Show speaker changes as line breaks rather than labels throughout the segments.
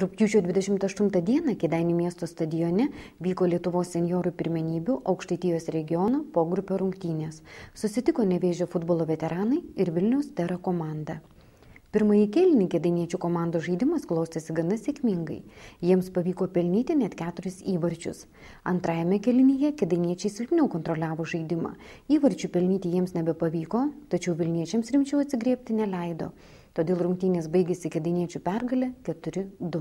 Rugpjūčio 28 dieną Kėdainių miesto stadione vyko Lietuvos senjorų pirmenybių Aukštaitijos regiono pogrupio rungtynės. Susitiko Nevėžio futbolo veteranai ir Vilniaus Tera komanda. Pirmąjį kėlinį kėdainiečių komandos žaidimas klostėsi gana sėkmingai. Jiems pavyko pelnyti net 4 įvarčius. Antrajame kėlinyje kėdainiečiai silpniau kontroliavo žaidimą. Įvarčių pelnyti jiems nebepavyko, tačiau vilniečiams rimčiau atsigriebti neleido. Todėl rungtynės baigėsi kėdainiečių pergalė 4-2.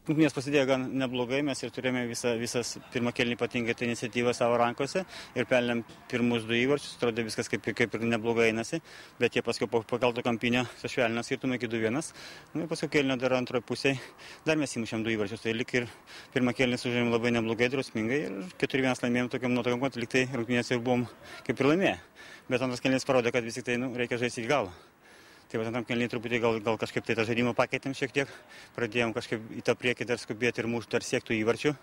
Rungtynės prasidėjo gan neblogai, mes ir turėjome visas pirmą kėlinį ypatingai tą iniciatyvą savo rankose ir pelnėm pirmus 2 įvarčius, atrodė viskas kaip ir neblogai einasi, bet jie paskui po pakelto kampinio sušvelnino skirtumą iki 2-1. Ir paskui kėlinio dar antroje pusėje dar mes įmušėm 2 įvarčius, tai lik ir pirmą kėlinį sužaidėm labai neblogai, drausmingai ir 4-1 laimėjom tokiam nuotokiam, kad lik tai rungtynės ir buvom kaip ir laimėję. Bet antras kėlinis parodė, kad vis tik tai reikia žaisti iki galo. Tai antram kėlinį truputį gal kažkaip tai tą žaidimą pakeitėm šiek tiek, pradėjom kažkaip į tą priekį dar skubėti ir mušti dar siektų įvarčių.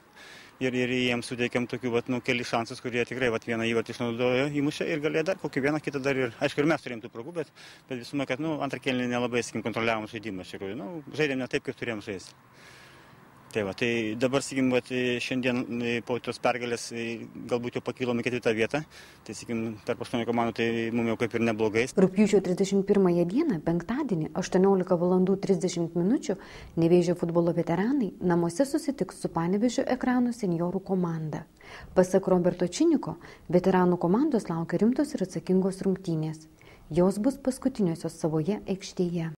Ir jiems suteikėm tokių keli šansus, kurie tikrai vieną įvartį išnaudojo, įmušė ir galėjo dar kokį vieną kitą dar ir, aišku, ir mes turėjom tų progų, bet visumą, kad antrą kėlinį nelabai, kontroliavom žaidimą iš tikrųjų, žaidėm ne taip, kaip turėjom žaisti. Tai dabar, šiandien po tos pergalės galbūt jau pakilome 4 vietą, tai tarp 8 komandų tai mums jau kaip ir neblogai.
Rugpjūčio 31 dieną, penktadienį, 18:30 min. Nevėžio futbolo veteranai namuose susitiks su Panevėžio Ekranų senjorų komanda. Pasak Roberto Činiko, veteranų komandos laukia rimtos ir atsakingos rungtynės. Jos bus paskutiniosios savoje aikštėje.